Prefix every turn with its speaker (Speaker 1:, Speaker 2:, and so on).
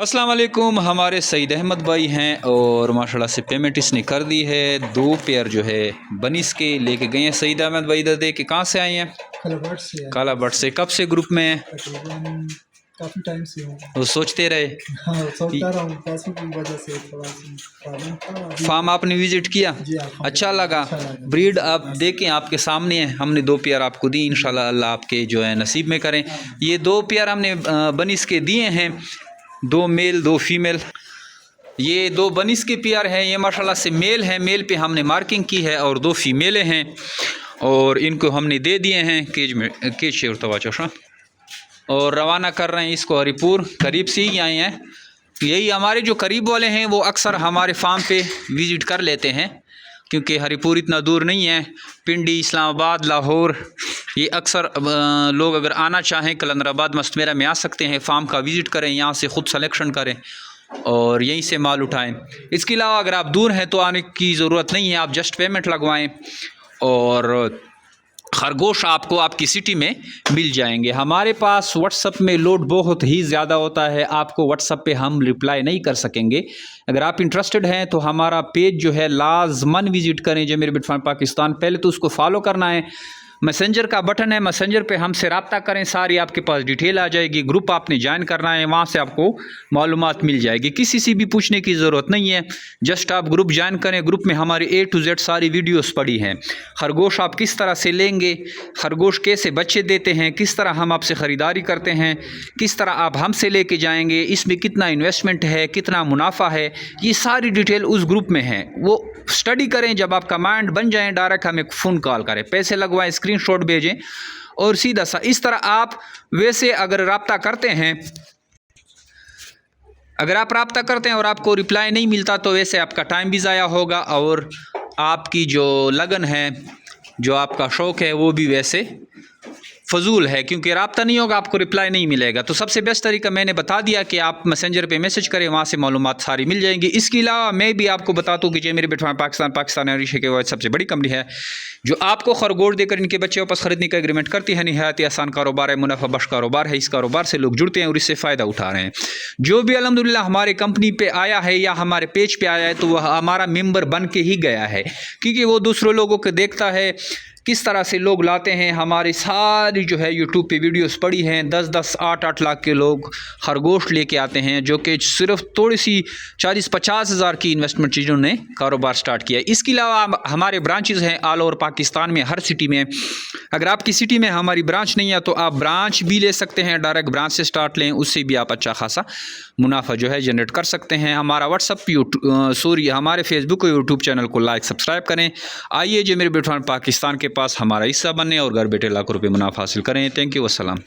Speaker 1: अस्सलाम वालेकुम। हमारे सईद अहमद भाई हैं और माशाल्लाह से पेमेंट इसने कर दी है। 2 पेयर जो है बनिस के लेके गए हैं सईद अहमद भाई। इधर देख के कहाँ से आए हैं? कालाबट से। कब से ग्रुप में हैं?
Speaker 2: काफ़ी टाइम से हूँ।
Speaker 1: वो सोचते रहे।
Speaker 2: हाँ, सोचता रहा हूँ, पैसों की वजह से थोड़ा प्रॉब्लम था।
Speaker 1: फार्म आपने विजिट किया?
Speaker 2: जी,
Speaker 1: अच्छा लगा। ब्रीड आप देखें, आपके सामने है। हमने 2 पेयर आपको दी, इंशाल्लाह अल्लाह आपके जो है नसीब में करें। ये 2 पेयर हमने बनिस के दिए हैं, 2 मेल 2 फीमेल। ये 2 बनिस के पेयर हैं। ये माशाल्लाह से मेल हैं, मेल पे हमने मार्किंग की है और 2 फीमेलें हैं और इनको हमने दे दिए हैं केज में, केज शेर तवाचोशा, और रवाना कर रहे हैं इसको हरिपुर। करीब से ही आए हैं। यही हमारे जो करीब वाले हैं वो अक्सर हमारे फार्म पे विज़िट कर लेते हैं, क्योंकि हरिपुर इतना दूर नहीं है। पिंडी, इस्लामाबाद, लाहौर, ये अक्सर लोग अगर आना चाहें कलंदराबाद मस्तमेरा में आ सकते हैं। फार्म का विज़िट करें, यहाँ से ख़ुद सलेक्शन करें और यहीं से माल उठाएं। इसके अलावा अगर आप दूर हैं तो आने की ज़रूरत नहीं है, आप जस्ट पेमेंट लगवाएं और खरगोश आपको आपकी सिटी में मिल जाएंगे। हमारे पास व्हाट्सअप में लोड बहुत ही ज़्यादा होता है, आपको व्हाट्सअप पे हम रिप्लाई नहीं कर सकेंगे। अगर आप इंटरेस्टेड हैं तो हमारा पेज जो है लाजमन विज़िट करें, जमीर बिट फार्म पाकिस्तान। पहले तो उसको फॉलो करना है। मैसेंजर का बटन है, मैसेंजर पे हमसे रब्ता करें, सारी आपके पास डिटेल आ जाएगी। ग्रुप आपने ज्वाइन करना है, वहाँ से आपको मालूमात मिल जाएगी। किसी से भी पूछने की ज़रूरत नहीं है, जस्ट आप ग्रुप ज्वाइन करें। ग्रुप में हमारी A to Z सारी वीडियोस पड़ी हैं। खरगोश आप किस तरह से लेंगे, खरगोश कैसे बच्चे देते हैं, किस तरह हम आपसे ख़रीदारी करते हैं, किस तरह आप हमसे लेके जाएंगे, इसमें कितना इन्वेस्टमेंट है, कितना मुनाफा है, ये सारी डिटेल उस ग्रुप में है। वो स्टडी करें, जब आपका माइंड बन जाए डायरेक्ट हमें फ़ोन कॉल करें, पैसे लगवाएं, स्क्रीनशॉट भेजें और सीधा सा इस तरह आप वैसे अगर रब्ता करते हैं, अगर आप रब्ता करते हैं और आपको रिप्लाई नहीं मिलता तो वैसे आपका टाइम भी ज़ाया होगा और आपकी जो लगन है, जो आपका शौक़ है, वो भी वैसे फजूल है, क्योंकि रब्ता नहीं होगा, आपको रिप्लाई नहीं मिलेगा। तो सबसे बेस्ट तरीका मैंने बता दिया कि आप मैसेंजर पे मैसेज करें, वहाँ से मालूमात सारी मिल जाएंगी। इसके अलावा मैं भी आपको बता दूँ कि जो मेरे बिट फार्म पाकिस्तान एरिशे के बाद सबसे बड़ी कंपनी है जो आपको खरगोश देकर इनके बच्चे वापस ख़रीदने का एग्रीमेंट करती है। निहायत आसान कारोबार है, मुनाफा बख्श कारोबार है। इस कारोबार से लोग जुड़ते हैं और इससे फ़ायदा उठा रहे हैं। जो भी अल्हम्दुलिल्लाह हमारे कंपनी पे आया है या हमारे पेज पे आया है तो वह हमारा मेंबर बन के ही गया है, क्योंकि वो दूसरों लोगों को देखता है किस तरह से लोग लाते हैं। हमारी सारी जो है यूट्यूब पे वीडियोस पड़ी हैं। 10-10, 8-8 लाख के लोग खरगोश लेके आते हैं, जो कि सिर्फ थोड़ी सी 40-50 हज़ार की इन्वेस्टमेंट चीज़ों ने कारोबार स्टार्ट किया। इसके अलावा हमारे ब्रांचेज़ हैं ऑल ओवर पाकिस्तान में, हर सिटी में। अगर आपकी सिटी में हमारी ब्रांच नहीं है तो आप ब्रांच भी ले सकते हैं, डायरेक्ट ब्रांच से स्टार्ट लें, उससे भी आप अच्छा खासा मुनाफा जो है जनरेट कर सकते हैं। हमारा व्हाट्सअप हमारे फेसबुक और यूट्यूब चैनल को लाइक सब्सक्राइब करें। आइए जो मेरे बिट फार्म पाकिस्तान के पास हमारा हिस्सा बने और घर बैठे लाखों रुपये मुनाफा हासिल करें। थैंक यू, अस्सलाम।